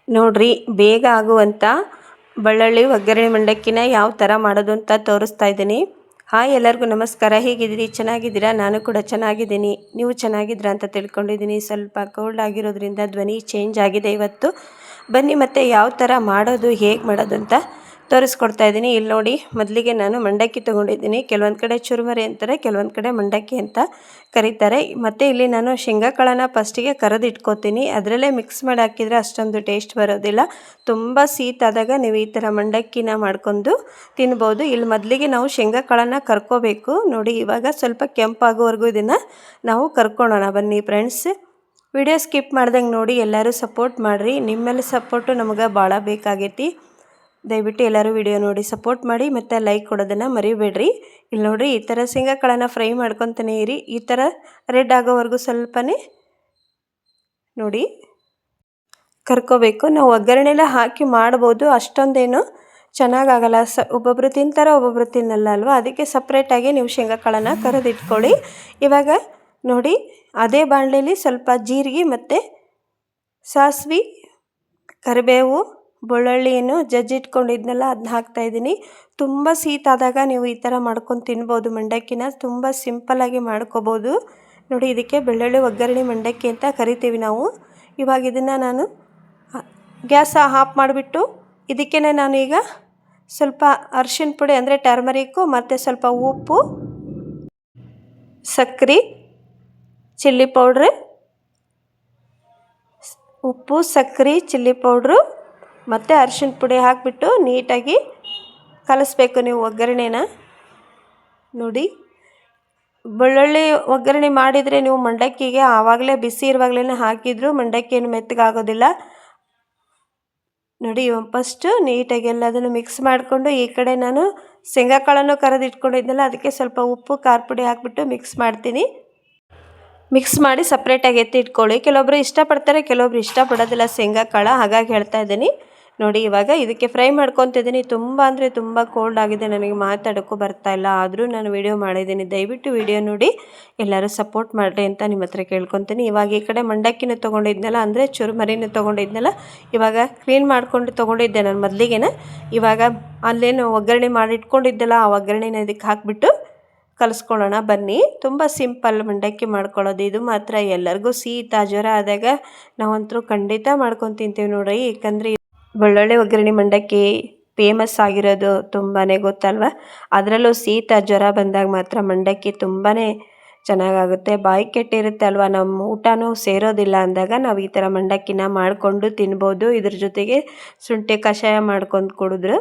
ನೋಡ್ರಿ, ಬೇಗ ಆಗುವಂಥ ಬೆಳ್ಳುಳ್ಳಿ ಒಗ್ಗರಣೆ ಮಂಡಕ್ಕಿನ ಯಾವ ಥರ ಮಾಡೋದು ಅಂತ ತೋರಿಸ್ತಾ ಇದ್ದೀನಿ. ಹಾಯ್, ಎಲ್ಲರಿಗೂ ನಮಸ್ಕಾರ. ಹೇಗಿದ್ದೀರಿ? ಚೆನ್ನಾಗಿದ್ದೀರಾ? ನಾನು ಕೂಡ ಚೆನ್ನಾಗಿದ್ದೀನಿ. ನೀವು ಚೆನ್ನಾಗಿದ್ದೀರಾ ಅಂತ ತಿಳ್ಕೊಂಡಿದ್ದೀನಿ. ಸ್ವಲ್ಪ ಕೋಲ್ಡ್ ಆಗಿರೋದ್ರಿಂದ ಧ್ವನಿ ಚೇಂಜ್ ಆಗಿದೆ ಇವತ್ತು. ಬನ್ನಿ ಮತ್ತೆ ಯಾವ ಥರ ಮಾಡೋದು, ಹೇಗೆ ಮಾಡೋದು ಅಂತ ತೋರಿಸ್ಕೊಡ್ತಾ ಇದ್ದೀನಿ. ಇಲ್ಲಿ ನೋಡಿ, ಮೊದಲಿಗೆ ನಾನು ಮಂಡಕ್ಕಿ ತೊಗೊಂಡಿದ್ದೀನಿ. ಕೆಲವೊಂದು ಕಡೆ ಚುರುಮರಿ ಅಂತಾರೆ, ಕೆಲವೊಂದು ಕಡೆ ಮಂಡಕ್ಕಿ ಅಂತ ಕರೀತಾರೆ. ಮತ್ತು ಇಲ್ಲಿ ನಾನು ಶೇಂಗಾ ಕಾಳನ್ನ ಫಸ್ಟಿಗೆ ಕರೆದು ಇಟ್ಕೋತೀನಿ. ಅದರಲ್ಲೇ ಮಿಕ್ಸ್ ಮಾಡಿ ಹಾಕಿದರೆ ಅಷ್ಟೊಂದು ಟೇಸ್ಟ್ ಬರೋದಿಲ್ಲ. ತುಂಬ ಸೀತಾದಾಗ ನೀವು ಈ ಥರ ಮಂಡಕ್ಕಿನ ಮಾಡ್ಕೊಂಡು ತಿನ್ಬೋದು. ಇಲ್ಲಿ ಮೊದಲಿಗೆ ನಾವು ಶೇಂಗಾ ಕಾಳನ್ನ ಕರ್ಕೋಬೇಕು. ನೋಡಿ, ಇವಾಗ ಸ್ವಲ್ಪ ಕೆಂಪಾಗೋವರೆಗೂ ಇದನ್ನು ನಾವು ಕರ್ಕೊಳ್ಳೋಣ. ಬನ್ನಿ ಫ್ರೆಂಡ್ಸ್, ವಿಡಿಯೋ ಸ್ಕಿಪ್ ಮಾಡ್ದಂಗೆ ನೋಡಿ. ಎಲ್ಲರೂ ಸಪೋರ್ಟ್ ಮಾಡಿರಿ. ನಿಮ್ಮೆಲ್ಲ ಸಪೋರ್ಟು ನಮಗೆ ಭಾಳ ಬೇಕಾಗೈತಿ. ದಯವಿಟ್ಟು ಎಲ್ಲರೂ ವಿಡಿಯೋ ನೋಡಿ ಸಪೋರ್ಟ್ ಮಾಡಿ ಮತ್ತು ಲೈಕ್ ಕೊಡೋದನ್ನು ಮರಿಬೇಡ್ರಿ. ಇಲ್ಲಿ ನೋಡಿರಿ, ಈ ಥರ ಶೇಂಗಾ ಕಾಳನ್ನ ಫ್ರೈ ಮಾಡ್ಕೊತಾನೆ ಇರಿ. ಈ ಥರ ರೆಡ್ ಆಗೋವರೆಗೂ ಸ್ವಲ್ಪನೇ ನೋಡಿ ಕರ್ಕೋಬೇಕು. ನಾವು ಒಗ್ಗರಣೆಲ್ಲ ಹಾಕಿ ಮಾಡ್ಬೋದು, ಅಷ್ಟೊಂದೇನು ಚೆನ್ನಾಗಾಗಲ್ಲ. ಒಬ್ಬೊಬ್ಬರು ತಿಂತಾರೆ, ಒಬ್ಬೊಬ್ಬರು ತಿನ್ನಲ್ಲ ಅಲ್ವಾ. ಅದಕ್ಕೆ ಸಪ್ರೇಟಾಗಿ ನೀವು ಶೇಂಗಾ ಕಾಳನ್ನ ಕರೆದಿಟ್ಕೊಳ್ಳಿ. ಇವಾಗ ನೋಡಿ, ಅದೇ ಬಾಣಲೆಯಲ್ಲಿ ಸ್ವಲ್ಪ ಜೀರಿಗೆ ಮತ್ತು ಸಾಸಿವೆ, ಕರಿಬೇವು, ಬೆಳ್ಳುಳ್ಳಿಯನ್ನು ಜಜ್ಜಿಟ್ಕೊಂಡಿದ್ನಲ್ಲ ಅದನ್ನ ಹಾಕ್ತಾಯಿದ್ದೀನಿ. ತುಂಬ ಸೀತಾದಾಗ ನೀವು ಈ ಥರ ಮಾಡ್ಕೊಂಡು ತಿನ್ಬೋದು. ಮಂಡಕ್ಕಿನ ತುಂಬ ಸಿಂಪಲ್ಲಾಗಿ ಮಾಡ್ಕೋಬೋದು. ನೋಡಿ, ಇದಕ್ಕೆ ಬೆಳ್ಳುಳ್ಳಿ ಒಗ್ಗರಣೆ ಮಂಡಕ್ಕಿ ಅಂತ ಕರಿತೀವಿ ನಾವು. ಇವಾಗ ಇದನ್ನು ನಾನು ಗ್ಯಾಸ್ ಆಫ್ ಮಾಡಿಬಿಟ್ಟು ಇದಕ್ಕೇ ನಾನೀಗ ಸ್ವಲ್ಪ ಅರಿಶಿನ ಪುಡಿ ಅಂದರೆ ಟರ್ಮರಿಕ್ಕು ಮತ್ತು ಸ್ವಲ್ಪ ಉಪ್ಪು, ಸಕ್ಕರೆ, ಚಿಲ್ಲಿ ಪೌಡ್ರ್, ಉಪ್ಪು, ಸಕ್ಕರೆ, ಚಿಲ್ಲಿ ಪೌಡ್ರು ಮತ್ತು ಅರಿಶಿನ ಪುಡಿ ಹಾಕಿಬಿಟ್ಟು ನೀಟಾಗಿ ಕಲಿಸ್ಬೇಕು ನೀವು ಒಗ್ಗರಣೆನ. ನೋಡಿ, ಬೆಳ್ಳುಳ್ಳಿ ಒಗ್ಗರಣೆ ಮಾಡಿದರೆ ನೀವು ಮಂಡಕ್ಕಿಗೆ ಆವಾಗಲೇ ಬಿಸಿ ಇರುವಾಗಲೇ ಹಾಕಿದ್ರು ಮಂಡಕ್ಕಿ ಏನು ಮೆತ್ತಗಾಗೋದಿಲ್ಲ. ನೋಡಿ, ಫಸ್ಟು ನೀಟಾಗಿ ಎಲ್ಲದನ್ನು ಮಿಕ್ಸ್ ಮಾಡಿಕೊಂಡು ಈ ಕಡೆ ನಾನು ಶೇಂಗಾ ಕಾಳನ್ನು ಕರೆದಿಟ್ಕೊಂಡಿದ್ನಲ್ಲ ಅದಕ್ಕೆ ಸ್ವಲ್ಪ ಉಪ್ಪು, ಖಾರ ಪುಡಿ ಹಾಕಿಬಿಟ್ಟು ಮಿಕ್ಸ್ ಮಾಡ್ತೀನಿ. ಮಿಕ್ಸ್ ಮಾಡಿ ಸಪ್ರೇಟಾಗಿ ಎತ್ತಿ ಇಟ್ಕೊಳ್ಳಿ. ಕೆಲವೊಬ್ಬರು ಇಷ್ಟಪಡ್ತಾರೆ, ಕೆಲವೊಬ್ರು ಇಷ್ಟಪಡೋದಿಲ್ಲ ಶೇಂಗಾ ಕಾಳು, ಹಾಗಾಗಿ ಹೇಳ್ತಾ ಇದ್ದೀನಿ. ನೋಡಿ, ಇವಾಗ ಇದಕ್ಕೆ ಫ್ರೈ ಮಾಡ್ಕೊತಿದ್ದೀನಿ. ತುಂಬ ಅಂದರೆ ತುಂಬ ಕೋಲ್ಡ್ ಆಗಿದೆ, ನನಗೆ ಮಾತಾಡೋಕ್ಕೂ ಬರ್ತಾಯಿಲ್ಲ. ಆದರೂ ನಾನು ವಿಡಿಯೋ ಮಾಡಿದ್ದೀನಿ. ದಯವಿಟ್ಟು ವಿಡಿಯೋ ನೋಡಿ ಎಲ್ಲರೂ ಸಪೋರ್ಟ್ ಮಾಡಿರಿ ಅಂತ ನಿಮ್ಮ ಹತ್ರ ಕೇಳ್ಕೊತೀನಿ. ಇವಾಗ ಈ ಕಡೆ ಮಂಡಕ್ಕಿನೂ ತೊಗೊಂಡಿದ್ನಲ್ಲ, ಅಂದರೆ ಚುರುಮರಿನೂ ತೊಗೊಂಡಿದ್ನಲ್ಲ, ಇವಾಗ ಕ್ಲೀನ್ ಮಾಡ್ಕೊಂಡು ತೊಗೊಂಡಿದ್ದೆ ನಾನು ಮೊದಲಿಗೆನ. ಇವಾಗ ಅಲ್ಲೇನು ಒಗ್ಗರಣೆ ಮಾಡಿ ಇಟ್ಕೊಂಡಿದ್ದೆಲ್ಲ ಆ ಒಗ್ಗರಣೆನ ಇದಕ್ಕೆ ಹಾಕಿಬಿಟ್ಟು ಕಲಿಸ್ಕೊಳ್ಳೋಣ. ಬನ್ನಿ, ತುಂಬ ಸಿಂಪಲ್ ಮಂಡಕ್ಕಿ ಮಾಡ್ಕೊಳ್ಳೋದು. ಇದು ಮಾತ್ರ ಎಲ್ಲರಿಗೂ ಶೀತ ಜ್ವರ ಆದಾಗ ನಾವಂತರೂ ಖಂಡಿತ ಮಾಡ್ಕೊಂಡು ತಿಂತೀವಿ ನೋಡ್ರಿ. ಏಕೆಂದರೆ ಬೆಳ್ಳುಳ್ಳಿ ಒಗ್ಗರಣೆ ಮಂಡಕ್ಕಿ ಫೇಮಸ್ ಆಗಿರೋದು ತುಂಬಾ ಗೊತ್ತಲ್ವ. ಅದರಲ್ಲೂ ಶೀತ ಜ್ವರ ಬಂದಾಗ ಮಾತ್ರ ಮಂಡಕ್ಕಿ ತುಂಬಾ ಚೆನ್ನಾಗಾಗುತ್ತೆ. ಬಾಯಿ ಕೆಟ್ಟಿರುತ್ತೆ ಅಲ್ವ, ನಮ್ಮ ಊಟನೂ ಸೇರೋದಿಲ್ಲ ಅಂದಾಗ ನಾವು ಈ ಥರ ಮಂಡಕ್ಕಿನ ಮಾಡಿಕೊಂಡು ತಿನ್ಬೋದು. ಇದ್ರ ಜೊತೆಗೆ ಶುಂಠಿ ಕಷಾಯ ಮಾಡ್ಕೊಂಡು ಕುಡಿದ್ರೆ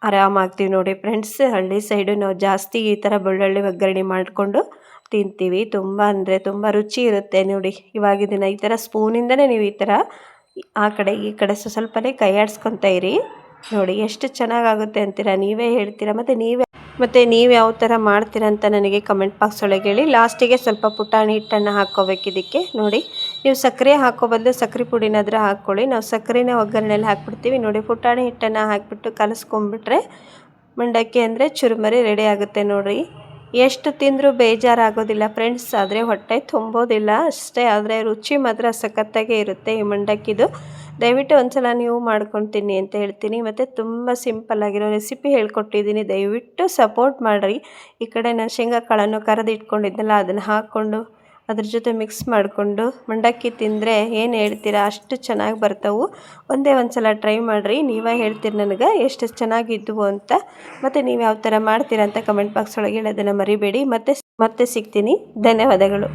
ಆರಾಮಾಗ್ತೀವಿ ನೋಡಿ ಫ್ರೆಂಡ್ಸ್. ಹಳ್ಳಿ ಸೈಡು ನಾವು ಜಾಸ್ತಿ ಈ ಥರ ಬೆಳ್ಳುಳ್ಳಿ ಒಗ್ಗರಣೆ ಮಾಡಿಕೊಂಡು ತಿಂತೀವಿ. ತುಂಬ ಅಂದರೆ ತುಂಬ ರುಚಿ ಇರುತ್ತೆ ನೋಡಿ. ಇವಾಗ ಇದನ್ನು ಈ ಥರ ಸ್ಪೂನಿಂದನೇ ನೀವು ಈ ಥರ ಆ ಕಡೆ ಈ ಕಡೆ ಸ್ವಲ್ಪನೇ ಕೈ ಆಡಿಸ್ಕೊತಾ ಇರಿ. ನೋಡಿ ಎಷ್ಟು ಚೆನ್ನಾಗಾಗುತ್ತೆ ಅಂತೀರಾ, ನೀವೇ ಹೇಳ್ತೀರಾ. ಮತ್ತು ನೀವು ಯಾವ ಥರ ಮಾಡ್ತೀರಾ ಅಂತ ನನಗೆ ಕಮೆಂಟ್ ಬಾಕ್ಸ್ ಒಳಗೆ ಹೇಳಿ. ಲಾಸ್ಟಿಗೆ ಸ್ವಲ್ಪ ಪುಟಾಣಿ ಹಿಟ್ಟನ್ನು ಹಾಕ್ಕೋಬೇಕು ಇದಕ್ಕೆ. ನೋಡಿ, ನೀವು ಸಕ್ಕರೆ ಹಾಕೋ ಬದಲು ಸಕ್ಕರೆ ಪುಡಿನಾದರೂ ಹಾಕ್ಕೊಳ್ಳಿ. ನಾವು ಸಕ್ಕರೆನೇ ಒಗ್ಗರಣೆಯಲ್ಲಿ ಹಾಕ್ಬಿಡ್ತೀವಿ. ನೋಡಿ, ಪುಟಾಣಿ ಹಿಟ್ಟನ್ನು ಹಾಕಿಬಿಟ್ಟು ಕಲಿಸ್ಕೊಂಡ್ಬಿಟ್ರೆ ಮಂಡಕ್ಕಿ ಅಂದರೆ ಚುರುಮರಿ ರೆಡಿ ಆಗುತ್ತೆ ನೋಡಿರಿ. ಎಷ್ಟು ತಿಂದರೂ ಬೇಜಾರಾಗೋದಿಲ್ಲ ಫ್ರೆಂಡ್ಸ್, ಆದರೆ ಹೊಟ್ಟೆ ತುಂಬೋದಿಲ್ಲ ಅಷ್ಟೇ. ಆದರೆ ರುಚಿ ಮಾತ್ರ ಸಖತ್ತಾಗೇ ಇರುತ್ತೆ ಈ ಮಂಡಕ್ಕಿದು. ದಯವಿಟ್ಟು ಒಂದ್ಸಲ ನೀವು ಮಾಡ್ಕೊಂಡು ತಿನ್ನಿ ಅಂತ ಹೇಳ್ತೀನಿ. ಮತ್ತು ತುಂಬ ಸಿಂಪಲ್ಲಾಗಿರೋ ರೆಸಿಪಿ ಹೇಳ್ಕೊಟ್ಟಿದ್ದೀನಿ, ದಯವಿಟ್ಟು ಸಪೋರ್ಟ್ ಮಾಡಿರಿ. ಈ ಕಡೆ ನಾನು ಶೇಂಗಾ ಕಾಳನ್ನು ಕರೆದು ಇಟ್ಕೊಂಡಿದ್ನಲ್ಲ ಅದನ್ನು ಹಾಕ್ಕೊಂಡು ಅದ್ರ ಜೊತೆ ಮಿಕ್ಸ್ ಮಾಡಿಕೊಂಡು ಮಂಡಕ್ಕಿ ತಿಂದರೆ ಏನು ಹೇಳ್ತೀರಾ, ಅಷ್ಟು ಚೆನ್ನಾಗಿ ಬರ್ತಾವೆ. ಒಂದೇ ಒಂದು ಸಲ ಟ್ರೈ ಮಾಡಿರಿ, ನೀವೇ ಹೇಳ್ತೀರಿ ನನಗೆ ಎಷ್ಟು ಚೆನ್ನಾಗಿದ್ವು ಅಂತ. ಮತ್ತು ನೀವು ಯಾವ ಥರ ಮಾಡ್ತೀರಾ ಅಂತ ಕಮೆಂಟ್ ಬಾಕ್ಸ್ ಒಳಗೆ ಹೇಳೋದನ್ನು ಮರಿಬೇಡಿ. ಮತ್ತೆ ಸಿಗ್ತೀನಿ. ಧನ್ಯವಾದಗಳು.